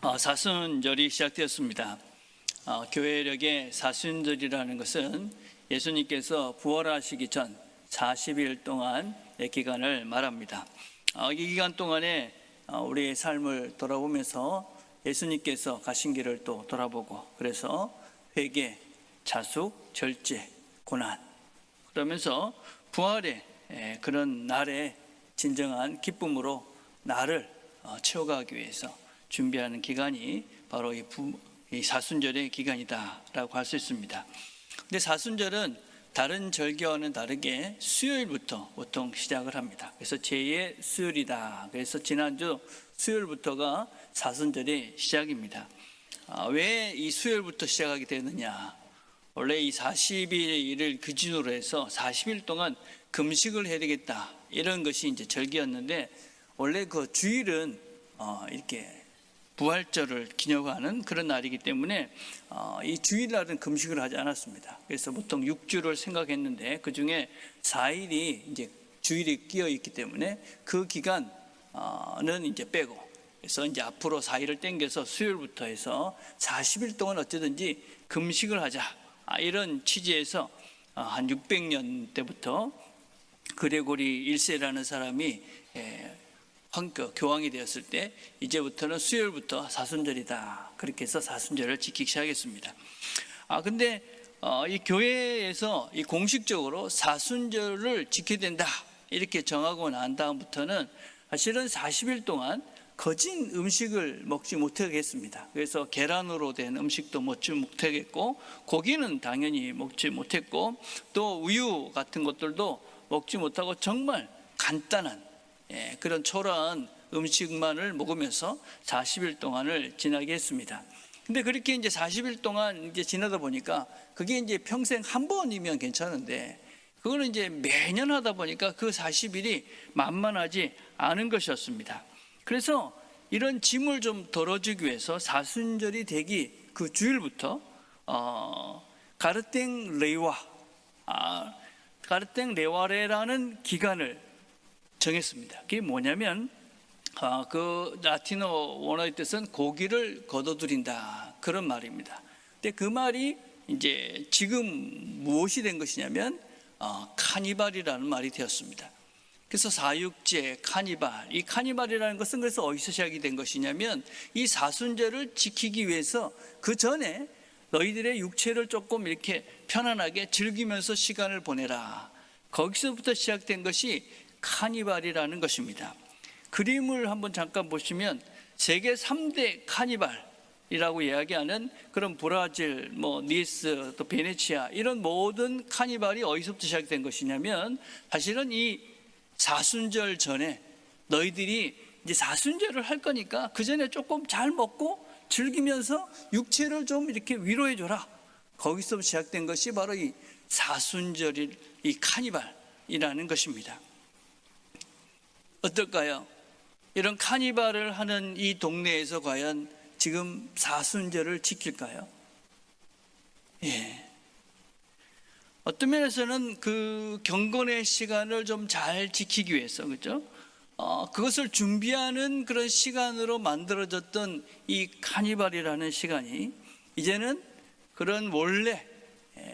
사순절이 시작되었습니다. 교회력의 사순절이라는 것은 예수님께서 부활하시기 전 40일 동안의 기간을 말합니다. 이 기간 동안에 우리의 삶을 돌아보면서 예수님께서 가신 길을 또 돌아보고, 그래서 회개, 자숙, 절제, 고난, 그러면서 부활의 그런 날의 진정한 기쁨으로 나를 채워가기 위해서 준비하는 기간이 바로 이 사순절의 기간이다라고 할 수 있습니다. 근데 사순절은 다른 절기와는 다르게 수요일부터 보통 시작을 합니다. 그래서 제2의 수요일이다. 그래서 지난주 수요일부터가 사순절의 시작입니다. 왜 이 수요일부터 시작하게 되느냐? 원래 이 40일을 기준으로 해서 40일 동안 금식을 해야 되겠다, 이런 것이 이제 절기였는데, 원래 그 주일은 이렇게 부활절을 기념하는 그런 날이기 때문에 이 주일날은 금식을 하지 않았습니다. 그래서 보통 6주를 생각했는데 그 중에 4일이 이제 주일이 끼어 있기 때문에 그 기간은 이제 빼고, 그래서 이제 앞으로 4일을 땡겨서 수요일부터 해서 40일 동안 어쩌든지 금식을 하자, 이런 취지에서 한 600년 때부터 그레고리 1세라는 사람이 교황이 되었을 때 이제부터는 수요일부터 사순절이다, 그렇게 해서 사순절을 지키기 시작했습니다. 근데 이 교회에서 이 공식적으로 사순절을 지켜야 된다, 이렇게 정하고 난 다음부터는 사실은 40일 동안 거진 음식을 먹지 못하겠습니다. 그래서 계란으로 된 음식도 먹지 못하겠고, 고기는 당연히 먹지 못했고, 또 우유 같은 것들도 먹지 못하고 정말 간단한 그런 초라한 음식만을 먹으면서 40일 동안을 지나게 했습니다. 근데 그렇게 이제 40일 동안 이제 지나다 보니까 그게 이제 평생 한 번이면 괜찮은데, 그거는 이제 매년 하다 보니까 그 40일이 만만하지 않은 것이었습니다. 그래서 이런 짐을 좀 덜어주기 위해서 사순절이 되기 그 주일부터 가르땡 레와레라는 기간을 정했습니다. 그게 뭐냐면 그 라틴어 원어의 뜻은 고기를 거둬들인다, 그런 말입니다. 근데 그 말이 이제 지금 무엇이 된 것이냐면 카니발이라는 말이 되었습니다. 그래서 사육제, 카니발, 이 카니발이라는 것은 그래서 어디서 시작이 된 것이냐면, 이 사순절을 지키기 위해서 그 전에 너희들의 육체를 조금 이렇게 편안하게 즐기면서 시간을 보내라, 거기서부터 시작된 것이 카니발이라는 것입니다. 그림을 한번 잠깐 보시면 세계 3대 카니발이라고 이야기하는 그런 브라질, 니스, 또 베네치아, 이런 모든 카니발이 어디서부터 시작된 것이냐면, 사실은 이 사순절 전에 너희들이 이제 사순절을 할 거니까 그 전에 조금 잘 먹고 즐기면서 육체를 좀 이렇게 위로해 줘라, 거기서 시작된 것이 바로 이 사순절이 이 카니발이라는 것입니다. 어떨까요? 이런 카니발을 하는 이 동네에서 과연 지금 사순절을 지킬까요? 어떤 면에서는 그 경건의 시간을 좀 잘 지키기 위해서, 그렇죠? 그것을 준비하는 그런 시간으로 만들어졌던 이 카니발이라는 시간이 이제는 그런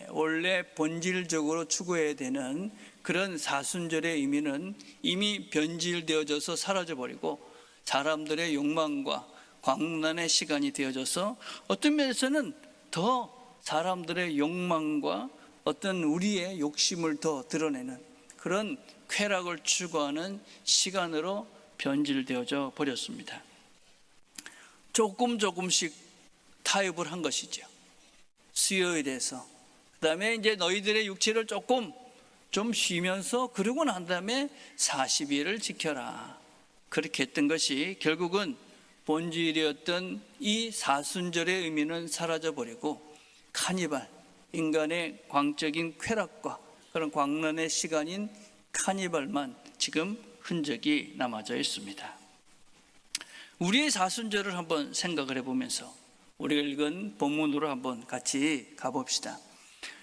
원래 본질적으로 추구해야 되는 그런 사순절의 의미는 이미 변질되어져서 사라져버리고, 사람들의 욕망과 광란의 시간이 되어져서 어떤 면에서는 더 사람들의 욕망과 어떤 우리의 욕심을 더 드러내는 그런 쾌락을 추구하는 시간으로 변질되어져 버렸습니다. 조금씩 타협을 한 것이죠. 수요일에서, 그 다음에 이제 너희들의 육체를 조금 좀 쉬면서, 그러고 난 다음에 40일을 지켜라, 그렇게 했던 것이 결국은 본질이었던 이 사순절의 의미는 사라져버리고, 카니발, 인간의 광적인 쾌락과 그런 광란의 시간인 카니발만 지금 흔적이 남아져 있습니다. 우리의 사순절을 한번 생각을 해보면서 우리가 읽은 본문으로 한번 같이 가봅시다.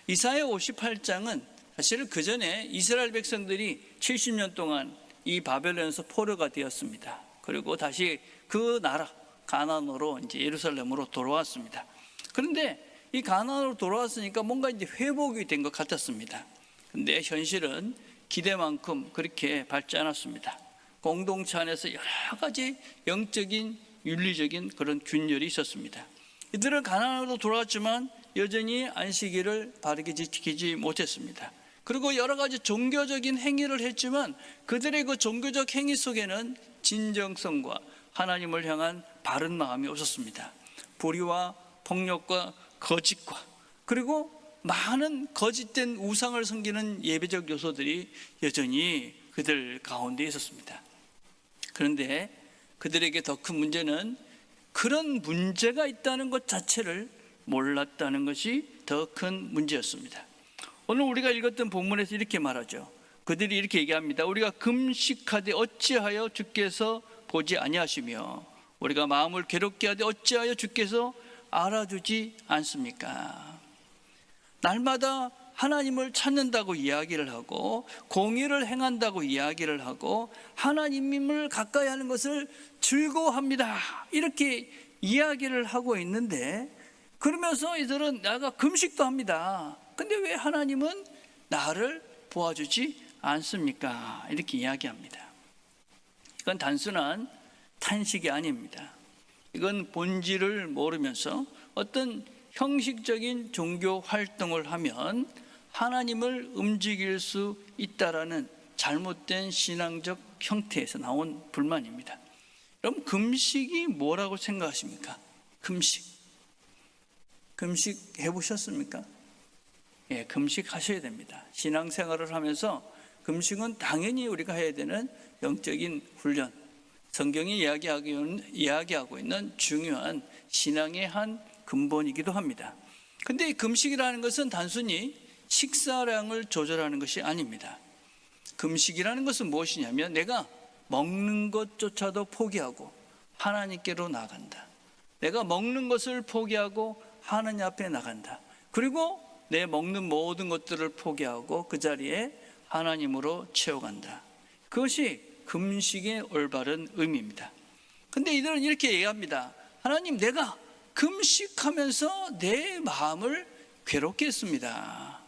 이사야 58장은 사실 그 전에 이스라엘 백성들이 70년 동안 이 바벨론에서 포로가 되었습니다. 그리고 다시 그 나라, 가나안으로 이제 예루살렘으로 돌아왔습니다. 그런데 이 가나안으로 돌아왔으니까 뭔가 이제 회복이 된 것 같았습니다. 근데 현실은 기대만큼 그렇게 밝지 않았습니다. 공동체 안에서 여러 가지 영적인 윤리적인 그런 균열이 있었습니다. 이들은 가나안으로 돌아왔지만 여전히 안식일을 바르게 지키지 못했습니다. 그리고 여러 가지 종교적인 행위를 했지만 그들의 그 종교적 행위 속에는 진정성과 하나님을 향한 바른 마음이 없었습니다. 불의와 폭력과 거짓과 그리고 많은 거짓된 우상을 섬기는 예배적 요소들이 여전히 그들 가운데 있었습니다. 그런데 그들에게 더 큰 문제는 그런 문제가 있다는 것 자체를 몰랐다는 것이 더 큰 문제였습니다. 오늘 우리가 읽었던 본문에서 이렇게 말하죠. 그들이 이렇게 얘기합니다. 우리가 금식하되 어찌하여 주께서 보지 아니하시며 우리가 마음을 괴롭게 하되 어찌하여 주께서 알아주지 않습니까? 날마다 하나님을 찾는다고 이야기를 하고 공의를 행한다고 이야기를 하고 하나님을 가까이 하는 것을 즐거워합니다, 이렇게 이야기를 하고 있는데, 그러면서 이들은 내가 금식도 합니다. 근데 왜 하나님은 나를 보아주지 않습니까? 이렇게 이야기합니다. 이건 단순한 탄식이 아닙니다. 이건 본질을 모르면서 어떤 형식적인 종교 활동을 하면 하나님을 움직일 수 있다라는 잘못된 신앙적 형태에서 나온 불만입니다. 그럼 금식이 뭐라고 생각하십니까? 금식 해보셨습니까? 예, 금식 하셔야 됩니다. 신앙생활을 하면서 금식은 당연히 우리가 해야 되는 영적인 훈련, 성경이 이야기하고 있는 중요한 신앙의 한 근본이기도 합니다. 근데 이 금식이라는 것은 단순히 식사량을 조절하는 것이 아닙니다. 금식이라는 것은 무엇이냐면 내가 먹는 것조차도 포기하고 하나님께로 나간다. 내가 먹는 것을 포기하고 하나님 앞에 나간다. 그리고 내 먹는 모든 것들을 포기하고 그 자리에 하나님으로 채워간다. 그것이 금식의 올바른 의미입니다. 근데 이들은 이렇게 얘기합니다. 하나님, 내가 금식하면서 내 마음을 괴롭게 했습니다.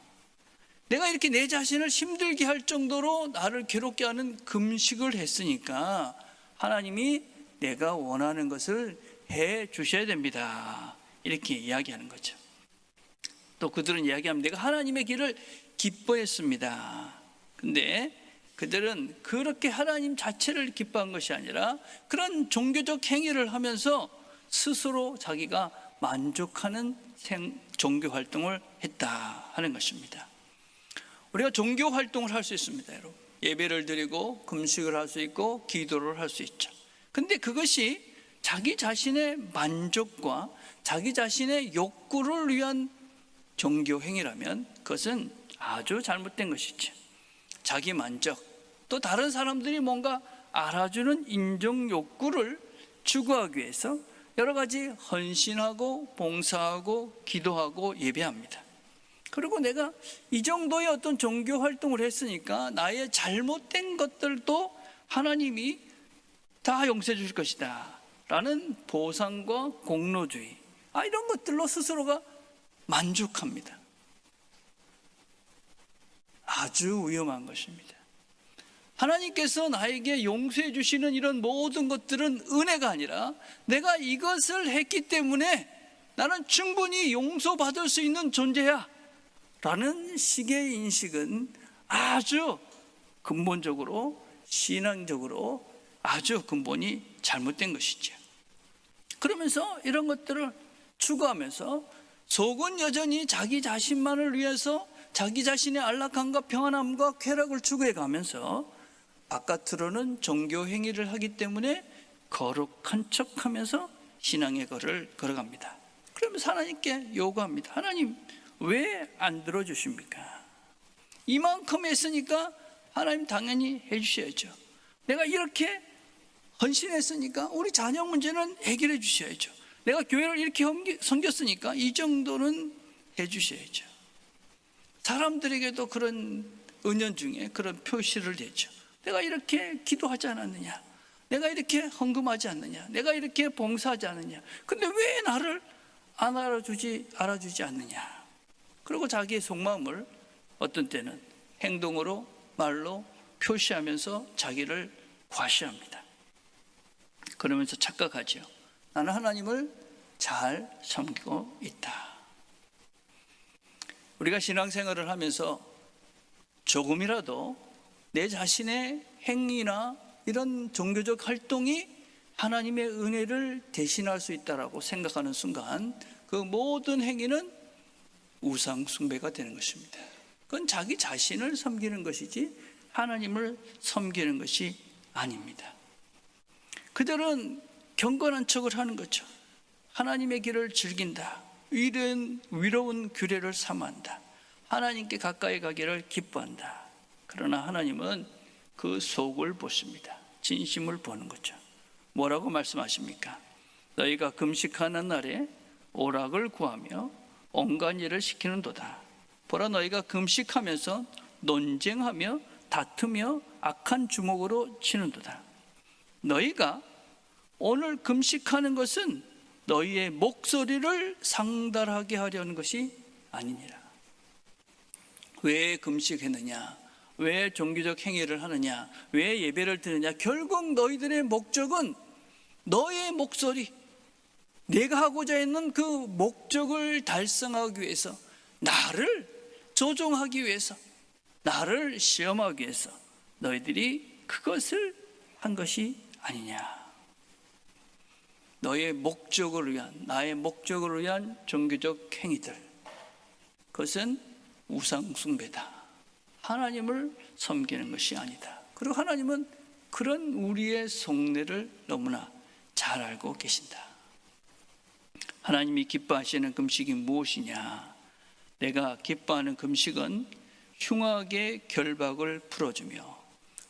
내가 이렇게 내 자신을 힘들게 할 정도로 나를 괴롭게 하는 금식을 했으니까 하나님이 내가 원하는 것을 해 주셔야 됩니다. 이렇게 이야기하는 거죠. 또 그들은 이야기합니다. 내가 하나님의 길을 기뻐했습니다. 근데 그들은 그렇게 하나님 자체를 기뻐한 것이 아니라 그런 종교적 행위를 하면서 스스로 자기가 만족하는 종교 활동을 했다 하는 것입니다. 우리가 종교 활동을 할 수 있습니다, 여러분. 예배를 드리고 금식을 할 수 있고 기도를 할 수 있죠. 근데 그것이 자기 자신의 만족과 자기 자신의 욕구를 위한 종교 행위라면 그것은 아주 잘못된 것이죠. 자기 만족, 또 다른 사람들이 뭔가 알아주는 인정 욕구를 추구하기 위해서 여러 가지 헌신하고 봉사하고 기도하고 예배합니다. 그리고 내가 이 정도의 어떤 종교 활동을 했으니까 나의 잘못된 것들도 하나님이 다 용서해 주실 것이다 라는 보상과 공로주의, 이런 것들로 스스로가 만족합니다. 아주 위험한 것입니다. 하나님께서 나에게 용서해 주시는 이런 모든 것들은 은혜가 아니라 내가 이것을 했기 때문에 나는 충분히 용서받을 수 있는 존재야 라는 식의 인식은 아주 근본적으로 신앙적으로 아주 근본이 잘못된 것이죠. 그러면서 이런 것들을 추구하면서 속은 여전히 자기 자신만을 위해서 자기 자신의 안락함과 평안함과 쾌락을 추구해 가면서 바깥으로는 종교 행위를 하기 때문에 거룩한 척하면서 신앙의 걸을 걸어갑니다. 그러면서 하나님께 요구합니다. 하나님, 왜 안 들어주십니까? 이만큼 했으니까 하나님 당연히 해주셔야죠. 내가 이렇게 헌신했으니까 우리 자녀 문제는 해결해 주셔야죠. 내가 교회를 이렇게 섬겼으니까 이 정도는 해주셔야죠. 사람들에게도 그런 은연중에 그런 표시를 내죠. 내가 이렇게 기도하지 않았느냐, 내가 이렇게 헌금하지 않느냐? 내가 이렇게 봉사하지 않느냐? 근데 왜 나를 알아주지 않느냐? 그리고 자기의 속마음을 어떤 때는 행동으로, 말로 표시하면서 자기를 과시합니다. 그러면서 착각하죠. 나는 하나님을 잘 섬기고 있다. 우리가 신앙생활을 하면서 조금이라도 내 자신의 행위나 이런 종교적 활동이 하나님의 은혜를 대신할 수 있다라고 생각하는 순간 그 모든 행위는 우상 숭배가 되는 것입니다. 그건 자기 자신을 섬기는 것이지 하나님을 섬기는 것이 아닙니다. 그들은 경건한 척을 하는 거죠. 하나님의 길을 즐긴다. 위로운 규례를 삼한다. 하나님께 가까이 가기를 기뻐한다. 그러나 하나님은 그 속을 보십니다. 진심을 보는 거죠. 뭐라고 말씀하십니까? 너희가 금식하는 날에 오락을 구하며 온갖 일을 시키는도다. 보라, 너희가 금식하면서 논쟁하며 다투며 악한 주먹으로 치는도다. 너희가 오늘 금식하는 것은 너희의 목소리를 상달하게 하려는 것이 아니니라. 왜 금식했느냐? 왜 종교적 행위를 하느냐? 왜 예배를 드느냐? 결국 너희들의 목적은 너의 목소리, 내가 하고자 했는 그 목적을 달성하기 위해서, 나를 조종하기 위해서, 나를 시험하기 위해서 너희들이 그것을 한 것이 아니냐. 너의 목적을 위한, 나의 목적을 위한 종교적 행위들, 그것은 우상 숭배다. 하나님을 섬기는 것이 아니다. 그리고 하나님은 그런 우리의 속내를 너무나 잘 알고 계신다. 하나님이 기뻐하시는 금식이 무엇이냐? 내가 기뻐하는 금식은 흉악의 결박을 풀어주며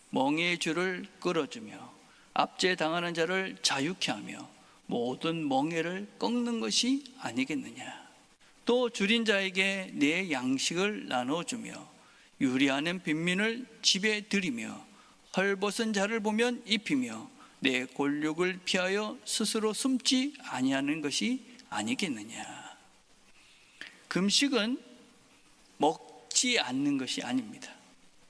멍에의 줄을 끌어주며 압제당하는 자를 자유케 하며 모든 멍에를 꺾는 것이 아니겠느냐? 또 줄인 자에게 내 양식을 나눠주며 유리하는 빈민을 집에 들이며 헐벗은 자를 보면 입히며 내 골육을 피하여 스스로 숨지 아니하는 것이 아니겠느냐? 금식은 먹지 않는 것이 아닙니다.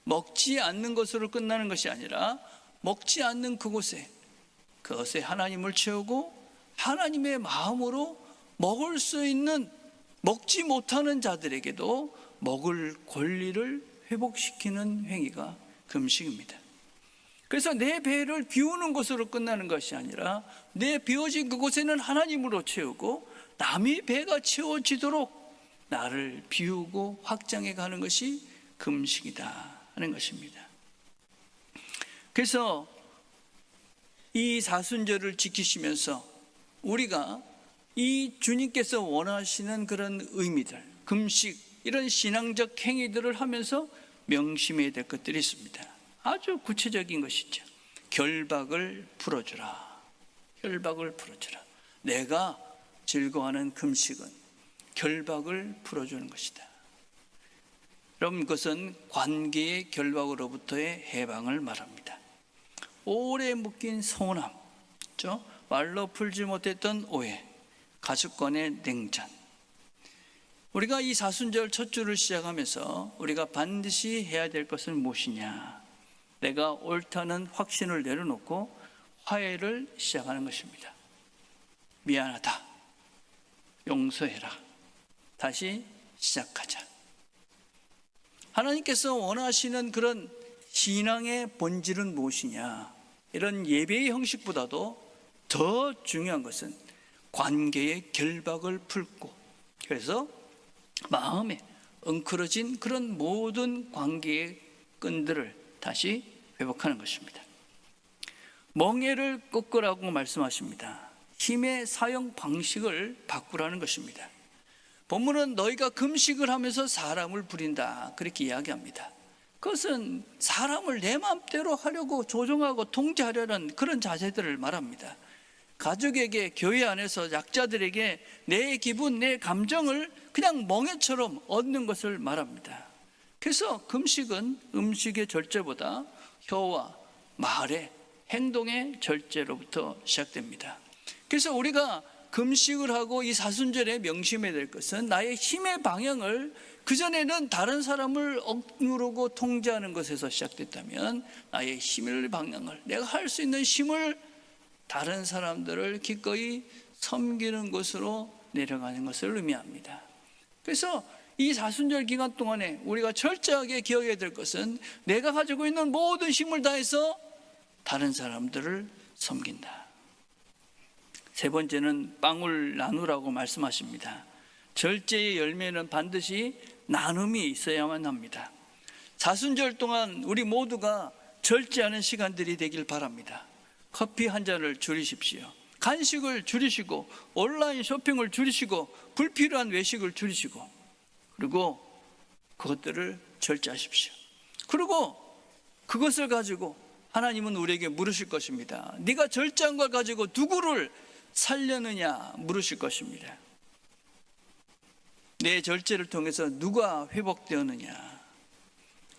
먹지 않는 것으로 끝나는 것이 아니라 먹지 않는 그것에 하나님을 채우고 하나님의 마음으로 먹을 수 있는, 먹지 못하는 자들에게도 먹을 권리를 회복시키는 행위가 금식입니다. 그래서 내 배를 비우는 것으로 끝나는 것이 아니라 내 비워진 그곳에는 하나님으로 채우고 남의 배가 채워지도록 나를 비우고 확장해 가는 것이 금식이다 하는 것입니다. 그래서 이 사순절을 지키시면서 우리가 이 주님께서 원하시는 그런 의미들, 금식, 이런 신앙적 행위들을 하면서 명심해야 될 것들이 있습니다. 아주 구체적인 것이죠. 결박을 풀어주라. 결박을 풀어주라. 내가 즐거워하는 금식은 결박을 풀어주는 것이다. 여러분, 그것은 관계의 결박으로부터의 해방을 말합니다. 오래 묶인 서운함, 말로 풀지 못했던 오해, 가족 간의 냉전. 우리가 이 사순절 첫 주를 시작하면서 우리가 반드시 해야 될 것은 무엇이냐? 내가 옳다는 확신을 내려놓고 화해를 시작하는 것입니다. 미안하다. 용서해라. 다시 시작하자. 하나님께서 원하시는 그런 신앙의 본질은 무엇이냐? 이런 예배의 형식보다도 더 중요한 것은 관계의 결박을 풀고, 그래서 마음에 엉클어진 그런 모든 관계의 끈들을 다시 회복하는 것입니다. 멍에를 꺾으라고 말씀하십니다. 힘의 사용 방식을 바꾸라는 것입니다. 본문은 너희가 금식을 하면서 사람을 부린다, 그렇게 이야기합니다. 그것은 사람을 내 마음대로 하려고 조종하고 통제하려는 그런 자세들을 말합니다. 가족에게, 교회 안에서 약자들에게 내 기분, 내 감정을 그냥 멍에처럼 얻는 것을 말합니다. 그래서 금식은 음식의 절제보다 혀와 말의 행동의 절제로부터 시작됩니다. 그래서 우리가 금식을 하고 이 사순절에 명심해야 될 것은 나의 힘의 방향을 그전에는 다른 사람을 억누르고 통제하는 것에서 시작됐다면 나의 힘의 방향을, 내가 할 수 있는 힘을 다른 사람들을 기꺼이 섬기는 것으로 내려가는 것을 의미합니다. 그래서 이 사순절 기간 동안에 우리가 철저하게 기억해야 될 것은 내가 가지고 있는 모든 힘을 다해서 다른 사람들을 섬긴다. 세 번째는 빵을 나누라고 말씀하십니다. 절제의 열매는 반드시 나눔이 있어야만 합니다. 사순절 동안 우리 모두가 절제하는 시간들이 되길 바랍니다. 커피 한 잔을 줄이십시오. 간식을 줄이시고 온라인 쇼핑을 줄이시고 불필요한 외식을 줄이시고, 그리고 그것들을 절제하십시오. 그리고 그것을 가지고 하나님은 우리에게 물으실 것입니다. 네가 절제한 걸 가지고 누구를 살려느냐 물으실 것입니다. 내 절제를 통해서 누가 회복되었느냐.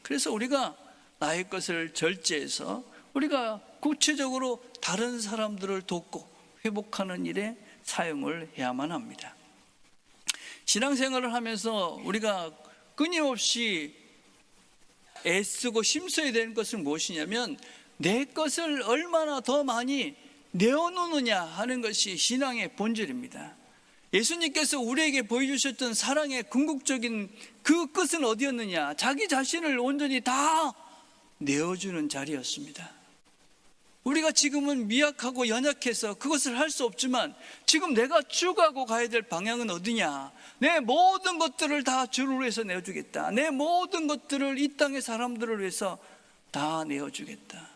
그래서 우리가 나의 것을 절제해서 우리가 구체적으로 다른 사람들을 돕고 회복하는 일에 사용을 해야만 합니다. 신앙생활을 하면서 우리가 끊임없이 애쓰고 힘써야 되는 것은 무엇이냐면 내 것을 얼마나 더 많이 내어놓느냐 하는 것이 신앙의 본질입니다. 예수님께서 우리에게 보여주셨던 사랑의 궁극적인 그 끝은 어디였느냐? 자기 자신을 온전히 다 내어주는 자리였습니다. 우리가 지금은 미약하고 연약해서 그것을 할 수 없지만 지금 내가 추구하고 가야 될 방향은 어디냐? 내 모든 것들을 다 주를 위해서 내어주겠다. 내 모든 것들을 이 땅의 사람들을 위해서 다 내어주겠다.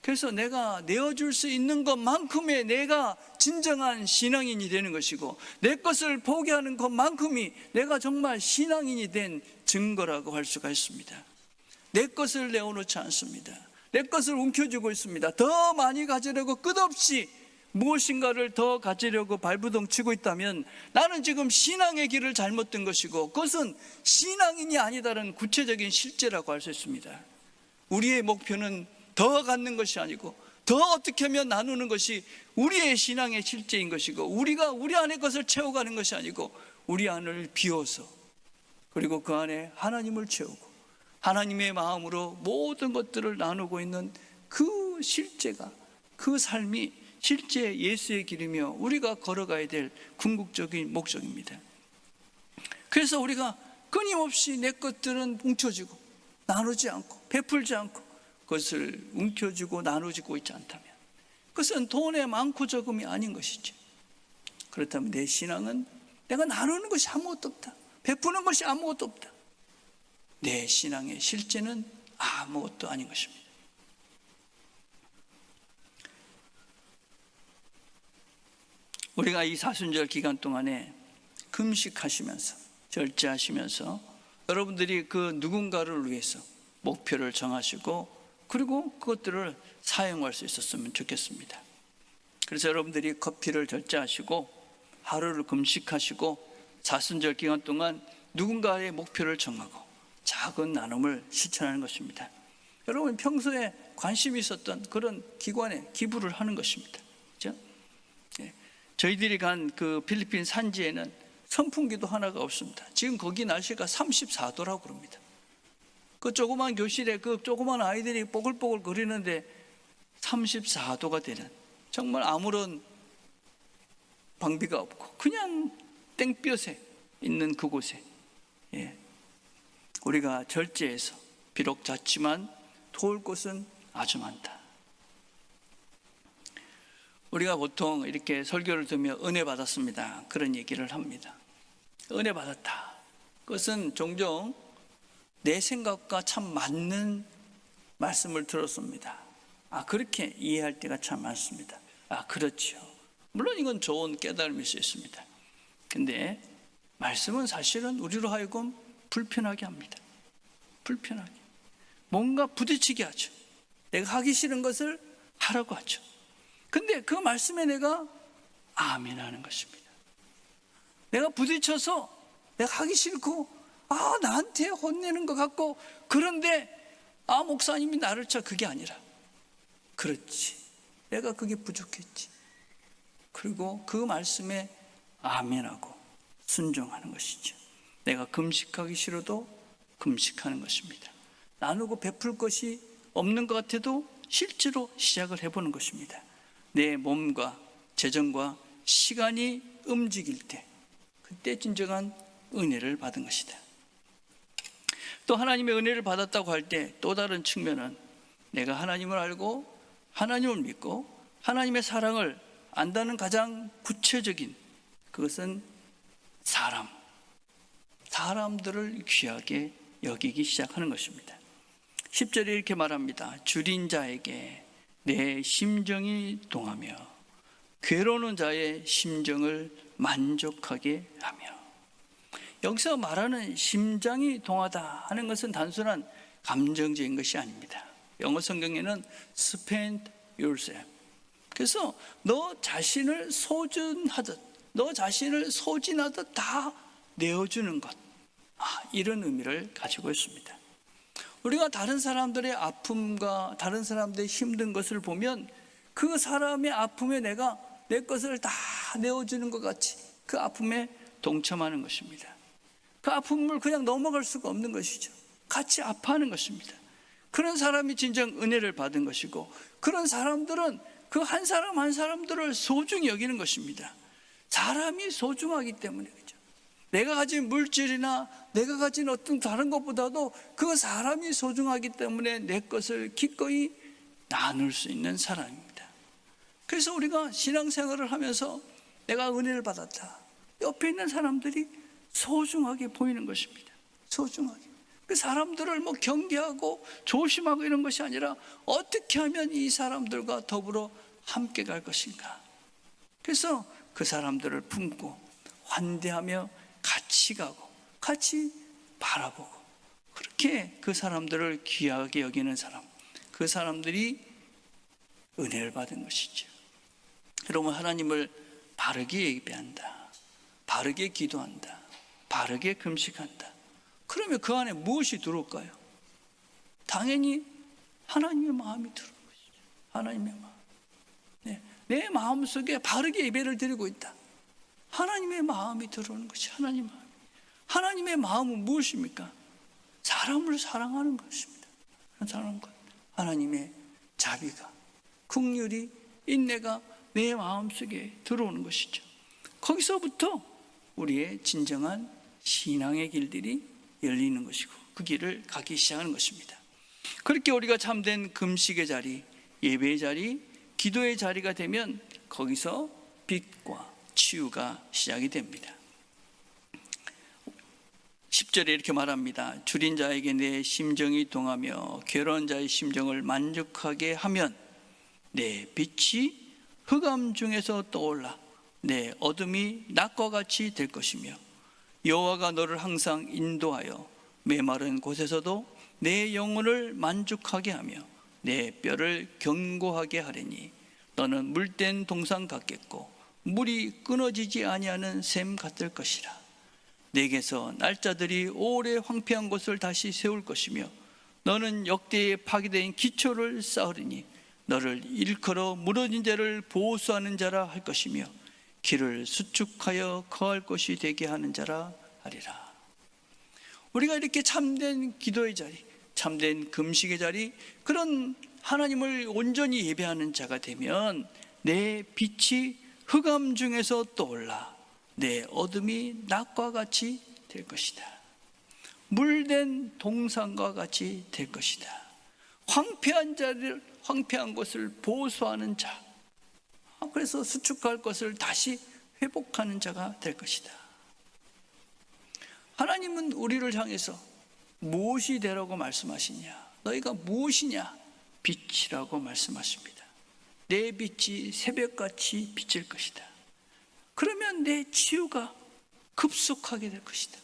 그래서 내가 내어줄 수 있는 것만큼의 내가 진정한 신앙인이 되는 것이고, 내 것을 포기하는 것만큼이 내가 정말 신앙인이 된 증거라고 할 수가 있습니다. 내 것을 내어놓지 않습니다. 내 것을 움켜쥐고 있습니다. 더 많이 가지려고 끝없이 무엇인가를 더 가지려고 발부동 치고 있다면 나는 지금 신앙의 길을 잘못 든 것이고, 그것은 신앙인이 아니다라는 구체적인 실제라고 할 수 있습니다. 우리의 목표는 더 갖는 것이 아니고 더 어떻게 하면 나누는 것이 우리의 신앙의 실제인 것이고, 우리가 우리 안의 것을 채워가는 것이 아니고 우리 안을 비워서, 그리고 그 안에 하나님을 채우고 하나님의 마음으로 모든 것들을 나누고 있는 그 실제가, 그 삶이 실제 예수의 길이며 우리가 걸어가야 될 궁극적인 목적입니다. 그래서 우리가 끊임없이 내 것들은 뭉쳐지고 나누지 않고 베풀지 않고 그것을 움켜쥐고 나누지고 있지 않다면 그것은 돈의 많고 적음이 아닌 것이죠. 그렇다면 내 신앙은 내가 나누는 것이 아무것도 없다, 베푸는 것이 아무것도 없다, 내 신앙의 실제는 아무것도 아닌 것입니다. 우리가 이 사순절 기간 동안에 금식하시면서 절제하시면서 여러분들이 그 누군가를 위해서 목표를 정하시고 그리고 그것들을 사용할 수 있었으면 좋겠습니다. 그래서 여러분들이 커피를 절제하시고 하루를 금식하시고 사순절 기간 동안 누군가의 목표를 정하고 작은 나눔을 실천하는 것입니다. 여러분 평소에 관심이 있었던 그런 기관에 기부를 하는 것입니다. 그렇죠? 저희들이 간 그 필리핀 산지에는 선풍기도 하나가 없습니다. 지금 거기 날씨가 34도라고 그럽니다. 그 조그만 교실에 그 조그만 아이들이 뽀글뽀글 거리는데 34도가 되는, 정말 아무런 방비가 없고 그냥 땡볕에 있는 그곳에 우리가 절제해서 비록 작지만 도울 곳은 아주 많다. 우리가 보통 이렇게 설교를 들으며 은혜 받았습니다, 그런 얘기를 합니다. 은혜 받았다, 그것은 종종 내 생각과 참 맞는 말씀을 들었습니다. 그렇게 이해할 때가 참 많습니다. 그렇죠. 물론 이건 좋은 깨달음일 수 있습니다. 근데 말씀은 사실은 우리로 하여금 불편하게 합니다. 불편하게, 뭔가 부딪히게 하죠. 내가 하기 싫은 것을 하라고 하죠. 근데 그 말씀에 내가 아멘 하는 것입니다. 내가 부딪혀서 내가 하기 싫고 나한테 혼내는 것 같고, 그런데 목사님이 나를 쳐, 그게 아니라 그렇지, 내가 그게 부족했지. 그리고 그 말씀에 아멘하고 순종하는 것이죠. 내가 금식하기 싫어도 금식하는 것입니다. 나누고 베풀 것이 없는 것 같아도 실제로 시작을 해보는 것입니다. 내 몸과 재정과 시간이 움직일 때, 그때 진정한 은혜를 받은 것이다. 또 하나님의 은혜를 받았다고 할 때 또 다른 측면은 내가 하나님을 알고 하나님을 믿고 하나님의 사랑을 안다는 가장 구체적인 그것은 사람들을 귀하게 여기기 시작하는 것입니다. 10절에 이렇게 말합니다. 줄인 자에게 내 심정이 동하며 괴로운 자의 심정을 만족하게 하며. 여기서 말하는 심장이 동하다 하는 것은 단순한 감정적인 것이 아닙니다. 영어 성경에는 spend yourself, 그래서 너 자신을 소진하듯 다 내어주는 것, 이런 의미를 가지고 있습니다. 우리가 다른 사람들의 아픔과 다른 사람들의 힘든 것을 보면 그 사람의 아픔에 내가 내 것을 다 내어주는 것 같이 그 아픔에 동참하는 것입니다. 그 아픔을 그냥 넘어갈 수가 없는 것이죠. 같이 아파하는 것입니다. 그런 사람이 진정 은혜를 받은 것이고, 그런 사람들은 그 한 사람 한 사람들을 소중히 여기는 것입니다. 사람이 소중하기 때문에, 그죠? 내가 가진 물질이나 내가 가진 어떤 다른 것보다도 그 사람이 소중하기 때문에 내 것을 기꺼이 나눌 수 있는 사람입니다. 그래서 우리가 신앙생활을 하면서 내가 은혜를 받았다, 옆에 있는 사람들이 소중하게 보이는 것입니다. 소중하게. 그 사람들을 경계하고 조심하고 이런 것이 아니라 어떻게 하면 이 사람들과 더불어 함께 갈 것인가. 그래서 그 사람들을 품고 환대하며 같이 가고 같이 바라보고, 그렇게 그 사람들을 귀하게 여기는 사람, 그 사람들이 은혜를 받은 것이죠. 여러분, 하나님을 바르게 예배한다, 바르게 기도한다, 바르게 금식한다. 그러면 그 안에 무엇이 들어올까요? 당연히 하나님의 마음이 들어오는 것이죠. 하나님의 마음. 내 마음속에 바르게 예배를 드리고 있다. 하나님의 마음이 들어오는 것이 하나님의 마음. 하나님의 마음은 무엇입니까? 사람을 사랑하는 것입니다. 사랑하는 것. 하나님의 자비가, 긍휼이, 인내가 내 마음속에 들어오는 것이죠. 거기서부터 우리의 진정한 신앙의 길들이 열리는 것이고 그 길을 가기 시작하는 것입니다. 그렇게 우리가 참된 금식의 자리, 예배의 자리, 기도의 자리가 되면 거기서 빛과 치유가 시작이 됩니다. 10절에 이렇게 말합니다. 줄인 자에게 내 심정이 동하며 괴로운 자의 심정을 만족하게 하면 내 빛이 흑암 중에서 떠올라 내 어둠이 낮과 같이 될 것이며, 여호와가 너를 항상 인도하여 메마른 곳에서도 내 영혼을 만족하게 하며 내 뼈를 견고하게 하리니 너는 물된 동상 같겠고 물이 끊어지지 아니하는 샘 같을 것이라. 내게서 날짜들이 오래 황폐한 곳을 다시 세울 것이며 너는 역대에 파괴된 기초를 쌓으리니 너를 일컬어 무너진 자를 보수하는 자라 할 것이며 길을 수축하여 거할 곳이 되게 하는 자라 하리라. 우리가 이렇게 참된 기도의 자리, 참된 금식의 자리, 그런 하나님을 온전히 예배하는 자가 되면 내 빛이 흑암 중에서 떠올라 내 어둠이 낮과 같이 될 것이다. 물된 동산과 같이 될 것이다. 황폐한 것을 보수하는 자, 그래서 수축할 것을 다시 회복하는 자가 될 것이다. 하나님은 우리를 향해서 무엇이 되라고 말씀하시냐? 너희가 무엇이냐? 빛이라고 말씀하십니다. 내 빛이 새벽같이 비칠 것이다. 그러면 내 치유가 급속하게 될 것이다.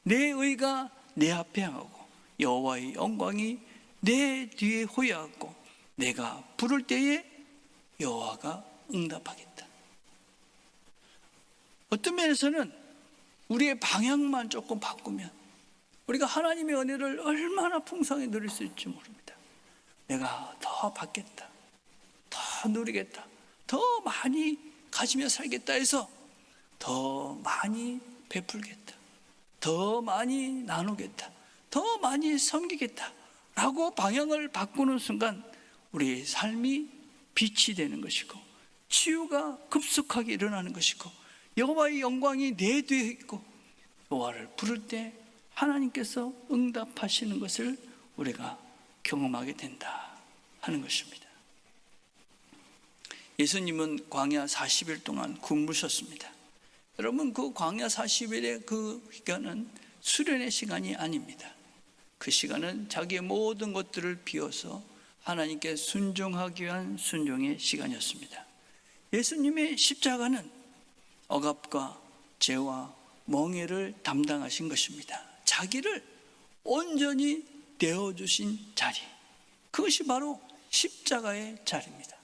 내 의가 내 앞에 향하고 여호와의 영광이 내 뒤에 호야하고 내가 부를 때에 여호와가 응답하겠다. 어떤 면에서는 우리의 방향만 조금 바꾸면 우리가 하나님의 은혜를 얼마나 풍성히 누릴 수 있을지 모릅니다. 내가 더 받겠다, 누리겠다, 더 많이 가지며 살겠다 해서 더 많이 베풀겠다, 더 많이 나누겠다, 더 많이 섬기겠다 라고 방향을 바꾸는 순간 우리의 삶이 빛이 되는 것이고 치유가 급속하게 일어나는 것이고 여호와의 영광이 내 뒤에 있고 여호와를 부를 때 하나님께서 응답하시는 것을 우리가 경험하게 된다 하는 것입니다. 예수님은 광야 40일 동안 굶으셨습니다. 여러분, 그 광야 40일의 그 기간은 수련의 시간이 아닙니다. 그 시간은 자기의 모든 것들을 비워서 하나님께 순종하기 위한 순종의 시간이었습니다. 예수님의 십자가는 억압과 죄와 멍에를 담당하신 것입니다. 자기를 온전히 내어주신 자리, 그것이 바로 십자가의 자리입니다.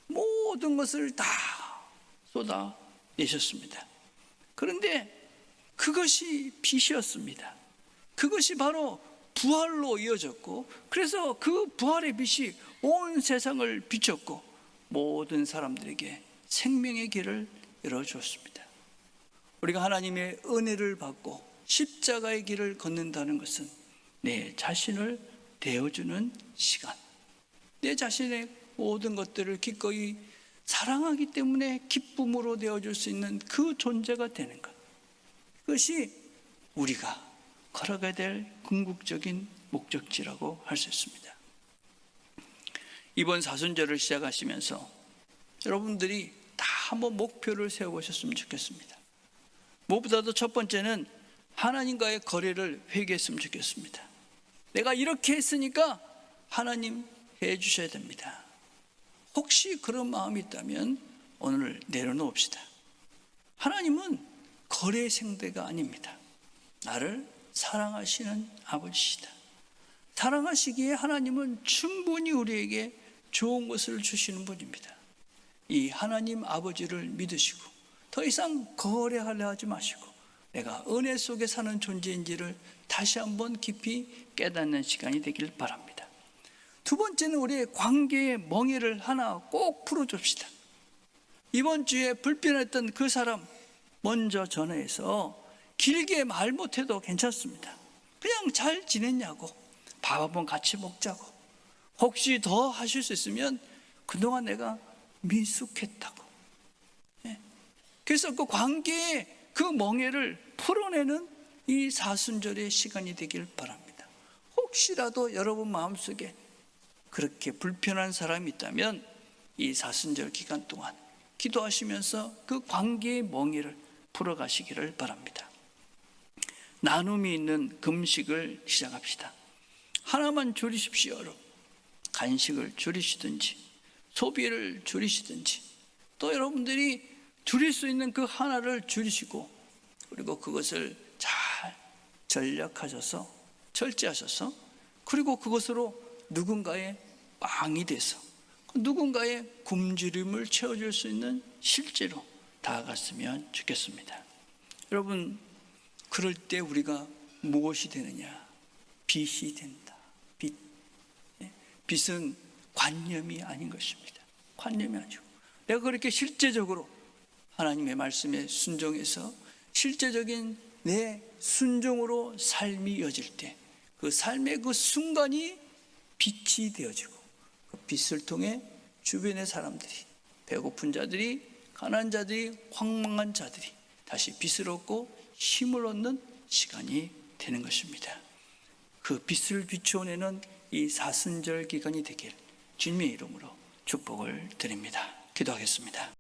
모든 것을 다 쏟아내셨습니다. 그런데 그것이 빛이었습니다. 그것이 바로 부활로 이어졌고, 그래서 그 부활의 빛이 온 세상을 비췄고 모든 사람들에게 생명의 길을 열어주었습니다. 우리가 하나님의 은혜를 받고 십자가의 길을 걷는다는 것은 내 자신을 내어주는 시간, 내 자신의 모든 것들을 기꺼이 사랑하기 때문에 기쁨으로 내어줄 수 있는 그 존재가 되는 것, 그것이 우리가 걸어가야 될 궁극적인 목적지라고 할 수 있습니다. 이번 사순절을 시작하시면서 여러분들이 다 한번 목표를 세워보셨으면 좋겠습니다. 무엇보다도 첫 번째는 하나님과의 거래를 회개했으면 좋겠습니다. 내가 이렇게 했으니까 하나님 해주셔야 됩니다. 혹시 그런 마음이 있다면 오늘 내려놓읍시다. 하나님은 거래 상대가 아닙니다. 나를 사랑하시는 아버지시다. 사랑하시기에 하나님은 충분히 우리에게 좋은 것을 주시는 분입니다. 이 하나님 아버지를 믿으시고 더 이상 거래하려 하지 마시고 내가 은혜 속에 사는 존재인지를 다시 한번 깊이 깨닫는 시간이 되길 바랍니다. 두 번째는 우리의 관계의 멍에를 하나 꼭 풀어줍시다. 이번 주에 불편했던 그 사람 먼저 전화해서 길게 말 못해도 괜찮습니다. 그냥 잘 지냈냐고, 밥 한번 같이 먹자고, 혹시 더 하실 수 있으면 그동안 내가 미숙했다고. 그래서 그 관계의 그 멍에를 풀어내는 이 사순절의 시간이 되길 바랍니다. 혹시라도 여러분 마음속에 그렇게 불편한 사람이 있다면 이 사순절 기간 동안 기도하시면서 그 관계의 멍에를 풀어가시기를 바랍니다. 나눔이 있는 금식을 시작합시다. 하나만 줄이십시오. 여러분, 간식을 줄이시든지 소비를 줄이시든지 또 여러분들이 줄일 수 있는 그 하나를 줄이시고 그리고 그것을 잘 전략하셔서 절제하셔서 그리고 그것으로 누군가의 빵이 돼서 누군가의 굶주림을 채워줄 수 있는 실제로 다가갔으면 좋겠습니다. 여러분, 그럴 때 우리가 무엇이 되느냐? 빛이 된다. 빛. 빛은 관념이 아닌 것입니다. 관념이 아니고 내가 그렇게 실제적으로 하나님의 말씀에 순종해서 실제적인 내 순종으로 삶이 이어질 때 그 삶의 그 순간이 빛이 되어지고 그 빛을 통해 주변의 사람들이, 배고픈 자들이, 가난한 자들이, 황망한 자들이 다시 빛을 얻고 힘을 얻는 시간이 되는 것입니다. 그 빛을 비추어내는 이 사순절 기간이 되길 주님의 이름으로 축복을 드립니다. 기도하겠습니다.